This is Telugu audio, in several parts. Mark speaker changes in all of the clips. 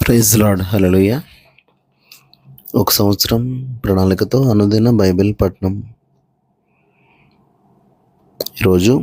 Speaker 1: Praise lord. హల్లెలూయా. ఒక సంవత్సరం ప్రణాళికతో అనుదిన బైబిల్ పఠనం. ఈరోజు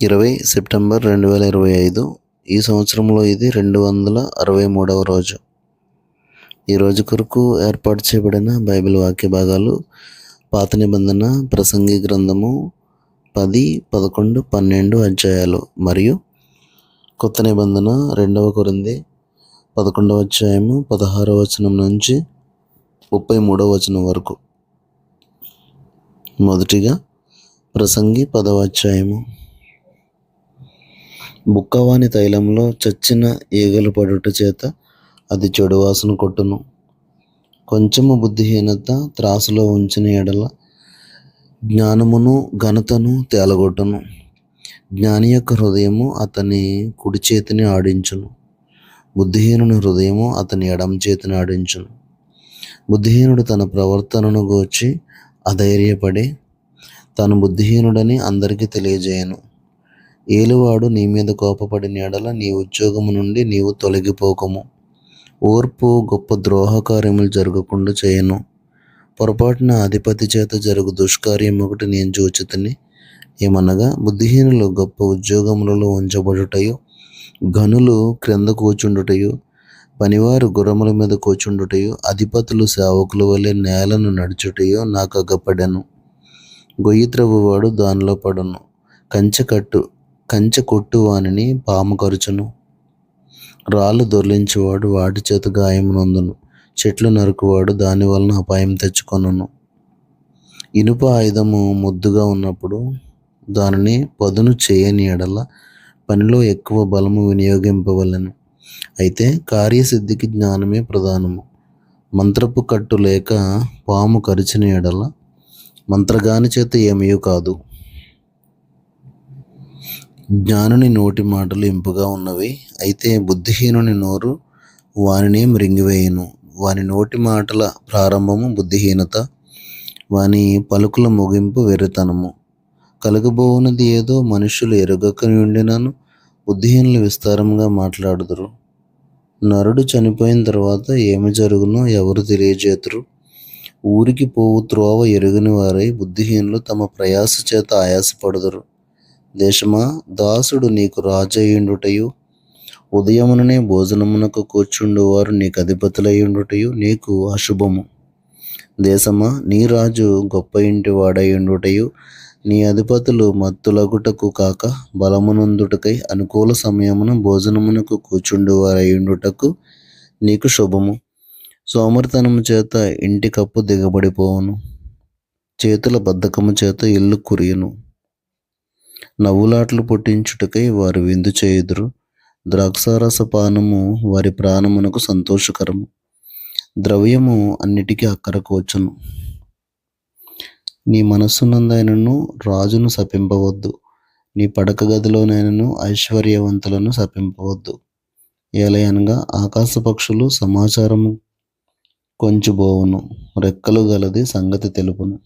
Speaker 1: 20 సెప్టెంబర్ 2025. ఈ సంవత్సరంలో ఇది 263వ రోజు. ఈ రోజు కొరకు ఏర్పాటు చేయబడిన బైబిల్ వాక్య భాగాలు పాత నిబంధన ప్రసంగి గ్రంథము 10, 11, 12 అధ్యాయాలు మరియు కొత్త నిబంధన 2 కొరింథీ 11వ అధ్యాయము 16వ వచనం నుంచి 33వ వచనం వరకు. మొదటిగా ప్రసంగి 10వ అధ్యాయము. బుక్కవాని తైలంలో చచ్చిన ఈగలు పడుట చేత అది చెడు వాసన కొట్టును. కొంచెము బుద్ధిహీనత త్రాసులో ఉంచిన ఎడల జ్ఞానమును ఘనతను తేలగొట్టును. జ్ఞాని యొక్క హృదయము అతని కుడి చేతిని ఆడించును, బుద్ధిహీనుని హృదయము అతని ఎడమ చేతిని ఆడించును. బుద్ధిహీనుడు తన ప్రవర్తనను గూర్చి అధైర్యపడి తాను బుద్ధిహీనుడని అందరికీ తెలియజేయను. ఏలువాడు నీ మీద కోపపడిన ఎడల నీ ఉద్యోగము నుండి నీవు తొలగిపోకము. ఓర్పు గొప్ప ద్రోహకార్యములు జరగకుండా చేయను. పొరపాటున అధిపతి చేత జరుగు దుష్కార్యం ఒకటి నేను చూచితిని. ఏమనగా బుద్ధిహీనులు గొప్ప ఉద్యోగములలో ఉంచబడుటయు, ఘనులు క్రింద కూర్చుండుటయు, పనివారు గుర్రముల మీద కూర్చుండుటయు, అధిపతులు సేవకుల వలె నేలను నడుచుటయు నాకు అగపడెను. గొయ్యి త్రవ్వువాడు దానిలో పడును, కంచె కొట్టు వానిని పాము కరుచును. రాళ్ళు దొర్లించువాడు వాటి చేత గాయం నొందును. చెట్లు నరుకువాడు దాని వలన అపాయం తెచ్చుకొనును. ఇనుప ఆయుధము ముద్దుగా ఉన్నప్పుడు దానిని పదును చేయని ఎడల పనిలో ఎక్కువ బలము వినియోగింపవలెను. అయితే కార్యసిద్ధికి జ్ఞానమే ప్రధానము. మంత్రపు కట్టు లేక పాము కరిచిన ఎడల మంత్రగాని చేత ఏమీ కాదు. జ్ఞానుని నోటి మాటలు ఇంపుగా ఉన్నవి, అయితే బుద్ధిహీనుని నోరు వానినే మృంగివేయును. వాని నోటి మాటల ప్రారంభము బుద్ధిహీనత, వాని పలుకుల ముగింపు వెర్రితనము. కలగబోవునది ఏదో మనుష్యులు ఎరుగక ఉండినను బుద్ధిహీనులు విస్తారంగా మాట్లాడుదురు. నరుడు చనిపోయిన తర్వాత ఏమి జరుగునో ఎవరు తెలియజేతురు? ఊరికి పోవు త్రోవ ఎరుగని వారై బుద్ధిహీనులు తమ ప్రయాస చేత ఆయాసపడుదురు. దేశమా, దాసుడు నీకు రాజయ్యుండుటయు, ఉదయముననే భోజనమునకు కూర్చుండువారు నీకు అధిపతులయ్యుండుటయు నీకు అశుభము. దేశమా, నీ రాజు గొప్ప ఇంటి వాడయ్యుండుటయు, నీ అధిపతులు మత్తులగుటకు కాక బలమునందుటకై అనుకూల సమయమున భోజనమునకు కూర్చుండువారయ్యుండుటకు నీకు శుభము. సోమరితనము చేత ఇంటి కప్పు దిగబడిపోవును, చేతుల బద్ధకము చేత ఇల్లు కురియును. నవ్వులాటలు పుట్టించుటకై వారు విందు చేయుదురు. ద్రాక్షారస పానము వారి ప్రాణమునకు సంతోషకరము. ద్రవ్యము అన్నిటికీ అక్కరకోచును. నీ మనస్సునందైనను రాజును శపింపవద్దు, నీ పడక గదిలోనైనను ఐశ్వర్యవంతులను శపింపవద్దు. ఏలయనగా ఆకాశ పక్షులు సమాచారము కొంచుబోవును, రెక్కలు గలది సంగతి తెలుపును.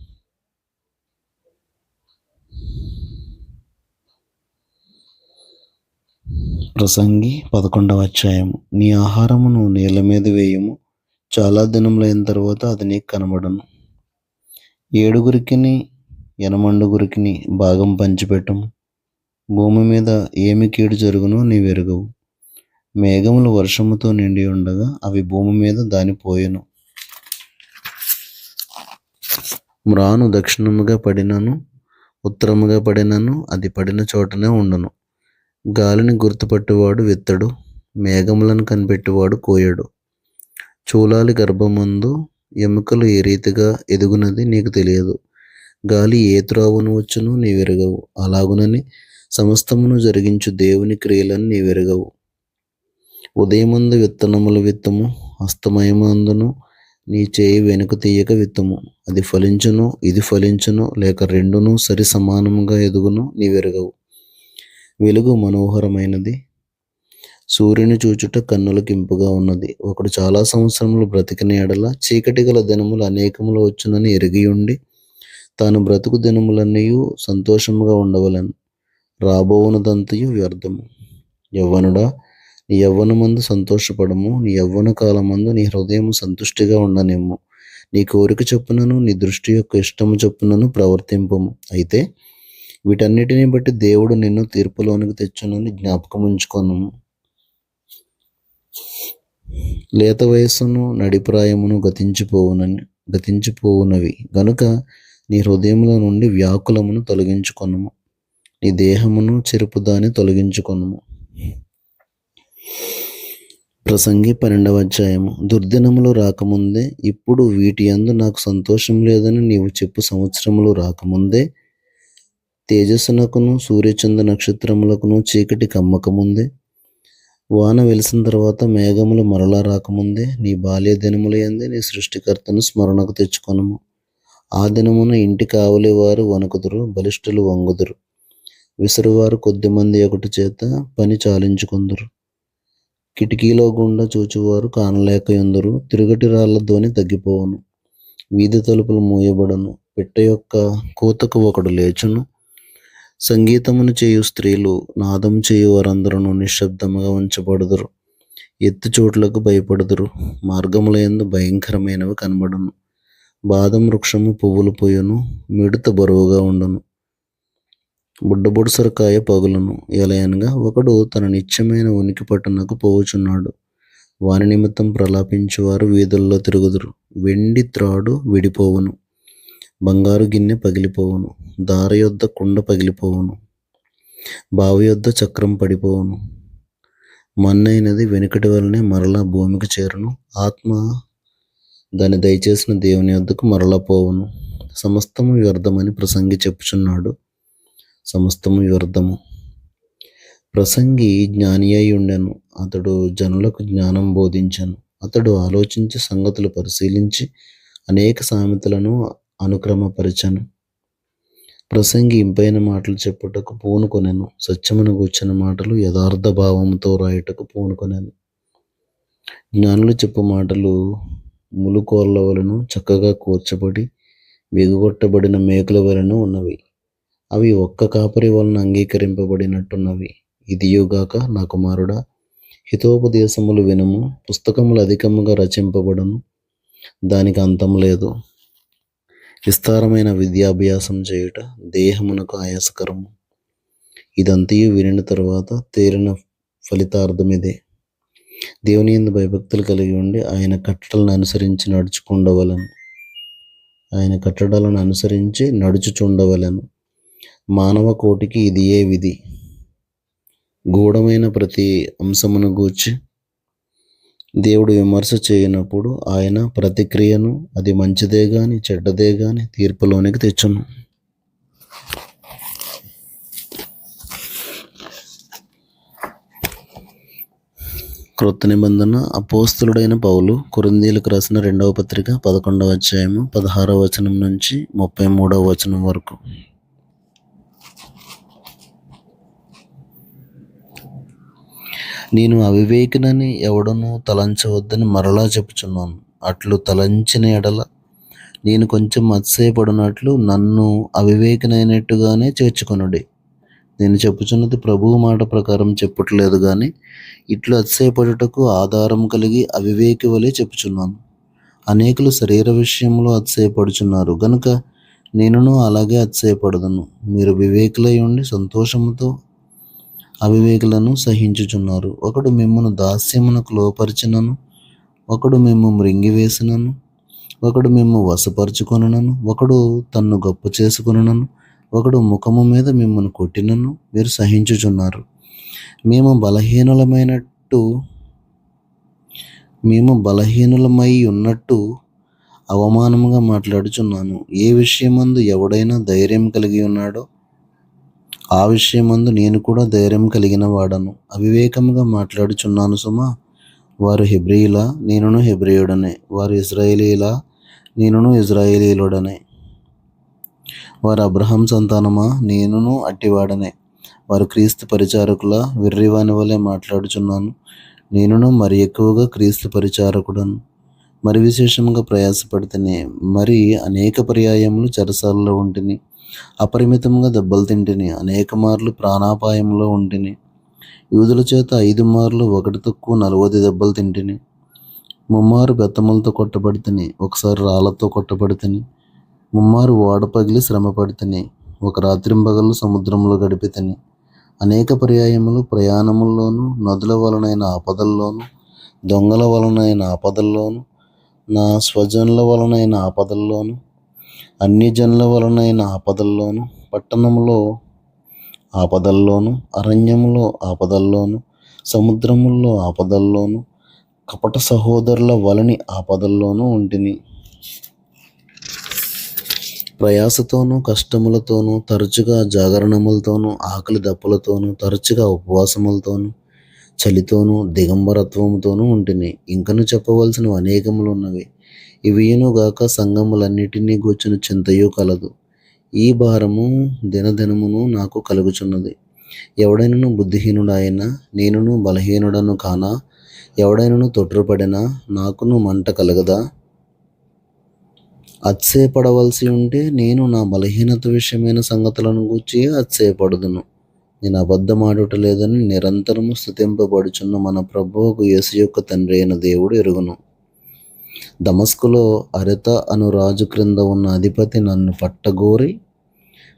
Speaker 1: ప్రసంగి 11వ అధ్యాయము. నీ ఆహారమును నీళ్ళ మీద వేయుము, చాలా దినములైన తర్వాత అది నీకు కనబడును. 7 8 భాగం పంచిపెట్టము. భూమి మీద ఏమి కీడు జరుగునో నీవెరుగవు. మేఘములు వర్షముతో నిండి ఉండగా అవి భూమి మీద దానిపోయెను. మ్రాను దక్షిణముగా పడినను ఉత్తరముగా పడినను అది పడిన చోటనే ఉండును. గాలిని గుర్తుపట్టువాడు విత్తడు, మేఘములను కనిపెట్టువాడు కోయడు. చూలాలి గర్భమందు ఎముకలు ఏ రీతిగా ఎదుగునది నీకు తెలియదు. గాలి ఏ త్రోవను వచ్చునో నీవెరగవు. అలాగునని సమస్తమును జరిగించు దేవుని క్రియలను నీవెరగవు. ఉదయమందు విత్తనములు విత్తము, అస్తమయమందును నీ చేయి వెనుక తీయక విత్తము. అది ఫలించును, ఇది ఫలించును, లేక రెండును సరి సమానముగా ఎదుగును నీవెరగవు. వెలుగు మనోహరమైనది, సూర్యుని చూచుట కన్నులకు ఇంపుగా ఉన్నది. ఒకడు చాలా సంవత్సరములు బ్రతికిన ఎడల చీకటి గల దినములు అనేకములు వచ్చునని ఎరిగియుండి తాను బ్రతుకు దినములన్నీయు సంతోషముగా ఉండవలెను. రాబోవునదంతయు వ్యర్థము. యవ్వనుడా, నీ యవ్వనమందు సంతోషపడము, నీ యవ్వన కాలమందు నీ హృదయము సంతుష్టిగా ఉండనిమ్ము. నీ కోరిక చొప్పునను నీ దృష్టి యొక్క ఇష్టము చొప్పునను ప్రవర్తింపము. అయితే వీటన్నిటిని బట్టి దేవుడు నిన్ను తీర్పులోనికి తెచ్చునని జ్ఞాపకం ఉంచుకొనుము. లేత వయస్సును నడిప్రాయమును గతించిపోవునవి గనుక నీ హృదయముల నుండి వ్యాకులమును తొలగించుకొనుము. నీ దేహమును చెరుపుదాన్ని తొలగించుకొనుము. ప్రసంగి 12వ అధ్యాయము. దుర్దినములు రాకముందే, ఇప్పుడు వీటి యందు నాకు సంతోషం లేదని నీవు చెప్పు సంవత్సరములు రాకముందే, తేజస్సునకును సూర్యచంద్ర నక్షత్రములకును చీకటి కమ్మకముందే, వాన వెలిసిన తర్వాత మేఘములు మరలా రాకముందే, నీ బాల్య దినముల యందే నీ సృష్టికర్తను స్మరణకు తెచ్చుకొనుము. ఆ దినమున ఇంటి కావలి వారు వణకుదురు, బలిష్ఠులు వంగుదురు, విసురువారు కొద్దిమంది ఒకటి చేత పని చాలించుకొందురు. కిటికీలో గుండా చూచువారు కానలేకయుందురు, తిరుగటి రాళ్ల ధ్వని తగ్గిపోవును, వీధి తలుపులు మూయబడును, పిట్ట యొక్క కూతకు ఒకడు లేచును. సంగీతమును చేయు స్త్రీలు, నాదం చేయు వారందరూ నిశ్శబ్దముగా ఉంచబడుదురు, ఎత్తు చోట్లకు భయపడుదురు, మార్గముల యందు భయంకరమైనవి కనబడును. బాదం వృక్షము పువ్వులు పూయును, మిడత బరువుగా ఉండును, బుడ్డబొడుసరకాయ పగులును. ఎలయనగా ఒకడు తన నిత్యమైన ఉనికి పట్టునకు పోవుచున్నాడు, వాని నిమిత్తం ప్రలాపించువారు వీధుల్లో తిరుగుదురు. వెండి త్రాడు విడిపోవును, బంగారు గిన్నె పగిలిపోవును, దార యొద్ద కుండ పగిలిపోవును, బావి యొద్ద చక్రం పడిపోవును. మన్నైనది వెనుకటి వలనే మరలా భూమికి చేరును, ఆత్మ దాన్ని దయచేసిన దేవుని యొద్దకు మరలా పోవును. సమస్తము వ్యర్థమని ప్రసంగి చెప్పుచున్నాడు. సమస్తము వ్యర్థము. ప్రసంగి జ్ఞాని అయి ఉండెను, అతడు జనులకు జ్ఞానం బోధించెను. అతడు ఆలోచించి సంగతులు పరిశీలించి అనేక సామెతలను అనుక్రమపరిచెను. ప్రసంగి ఇంపైన మాటలు చెప్పుటకు పూనుకొనెను, సత్యమును గూర్చిన మాటలు యథార్థ భావముతో రాయుటకు పూనుకొనెను. జ్ఞానులు చెప్పు మాటలు ములుకోళ్ళ వలెను చక్కగా కూర్చబడి బిగుగొట్టబడిన మేకుల వలెను ఉన్నవి. అవి ఒక్క కాపరి వలన అంగీకరింపబడినట్టున్నవి. ఇదియుగాక నా కుమారుడా, హితోపదేశములు వినుము. పుస్తకములు అధికముగా రచింపబడును, దానికి అంతం లేదు. విస్తారమైన విద్యాభ్యాసం చేయుట దేహమునకు ఆయాసకరము. ఇదంతయు వినిన తరువాత తేలిన ఫలితార్థమిదే. దేవుని యందు భయభక్తులు కలిగి ఉండి ఆయన కట్టడలను అనుసరించి నడుచుచుండవలెను. మానవ కోటికి ఇదియే విధి. గూఢమైన ప్రతి అంశమును గూర్చి దేవుడు విమర్శ చేయనప్పుడు ఆయన ప్రతిక్రియను, అది మంచిదే గాని చెడ్డదే గాని, తీర్పులోనికి తెచ్చును. క్రొత్త నిబంధన. అపోస్తలుడైన పౌలు కొరింథీయులకు రాసిన 2వ పత్రిక 11వ అధ్యాయము 16వ వచనం నుంచి 33వ వచనం వరకు. నేను అవివేకినని ఎవడనూ తలంచవద్దని మరలా చెప్పుచున్నాను. అట్లు తలంచిన ఎడల నేను కొంచెం అతిశయపడినట్లు నన్ను అవివేకినైనట్టుగానే చేర్చుకొనుడి. నేను చెప్పుచున్నది ప్రభువు మాట ప్రకారం చెప్పుటలేదు గాని ఇట్లు అతిశయపడుటకు ఆధారం కలిగి అవివేకి వలె చెప్పుచున్నాను. అనేకులు శరీర విషయంలో అతిశయపడుచున్నారు గనుక నేనును అలాగే అతిశయపడదును. మీరు వివేకులై ఉండి సంతోషముతో అవివేకులను సహించుచున్నారు. ఒకడు మిమ్మును దాస్యమునకు లోపరిచినను, ఒకడు మిమ్ము మృంగివేసినను, ఒకడు మిమ్ము వశపరుచుకొనునను, ఒకడు తన్ను గొప్ప చేసుకొనునను, ఒకడు ముఖము మీద మిమ్మును కొట్టినను మీరు సహించుచున్నారు. మేము బలహీనులమై ఉన్నట్టు అవమానముగా మాట్లాడుచున్నాను. ఏ విషయమందు ఎవడైనా ధైర్యం కలిగి ఉన్నాడో ఆ విషయమందు నేను కూడా ధైర్యం కలిగిన వాడను. అవివేకముగా మాట్లాడుచున్నాను సుమా. వారు హెబ్రీయులా, నేనును హెబ్రీయుడనే. వారు ఇశ్రాయేలీలా, నేనును ఇశ్రాయేలీయుడనే. వారు అబ్రహాం సంతానమా, నేనును అట్టివాడనే. వారు క్రీస్తు పరిచారకులా, వెర్రివాని వలె మాట్లాడుచున్నాను. నేనును మరి ఎక్కువగా క్రీస్తు పరిచారకుడను. మరి విశేషంగా ప్రయాసపడితేనే, మరి అనేక పర్యాయములు చెరసాలలో ఉంటిని, అపరిమితంగా దెబ్బలు తింటిని, అనేక మార్లు ప్రాణాపాయంలో ఉంటిని. యూదుల చేత 5 మార్లు ఒకటి తక్కువ 40 దెబ్బలు తింటిని. ముమ్మారు బెత్తములతో కొట్టబడితిని, ఒకసారి రాళ్లతో కొట్టబడితిని. ముమ్మారు ఓడ పగిలి శ్రమ పడితిని, ఒక రాత్రింబగళ్ళు సముద్రంలో గడిపితిని. అనేక పర్యాయములు ప్రయాణముల్లోనూ, నదుల వలనైన ఆపదల్లోనూ, దొంగల వలనైన ఆపదల్లోనూ, నా స్వజనుల వలనైన ఆపదల్లోనూ, అన్యజనుల వలనైన ఆపదల్లోనూ, పట్టణములో ఆపదల్లోనూ, అరణ్యములో ఆపదల్లోనూ, సముద్రముల్లో ఆపదల్లోనూ, కపట సహోదరుల వలని ఆపదల్లోనూ ఉంటిని. ప్రయాసతోనూ కష్టములతోనూ, తరచుగా జాగరణములతోనూ, ఆకలి దప్పులతోనూ, తరచుగా ఉపవాసములతోనూ, చలితోనూ, దిగంబరత్వముతోనూ ఉంటిని. ఇంకను చెప్పవలసినవి అనేకములున్నవి. ఇవియునుగాక సంఘములన్నిటినీ గూర్చిన చింతయు కలదు. ఈ భారము దినదినమును నాకు కలుగుచున్నది. ఎవడైనను బుద్ధిహీనుడాయినా, నేనును బలహీనుడను కానా? ఎవడైనను తొట్రుపడినా నాకును మంట కలగదా? అతిశయపడవలసి ఉంటే నేను నా బలహీనత విషయమైన సంగతులను గూర్చి అతిశయపడుదును. నేను అబద్ధమాడుట లేదని నిరంతరము స్తుతింపబడుచున్న మన ప్రభువుకు యేసు యొక్క తండ్రి అయిన దేవుడు ఎరుగును. దమస్కులో అరెత అను రాజు క్రింద ఉన్న అధిపతి నన్ను పట్టగోరి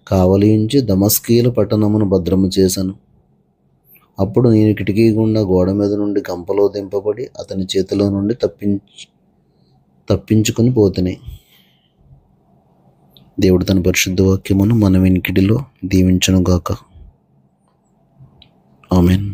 Speaker 1: కావలించి దమస్కీయుల పట్టణమును భద్రము చేశాను. అప్పుడు నేను కిటికీ గుండా గోడ మీద నుండి గంపలో దింపబడి అతని చేతిలో నుండి తప్పించుకొని పోతిని. దేవుడు తన పరిశుద్ధ వాక్యమును మన వినికిడిలో దీవించునుగాక. ఆమెన్.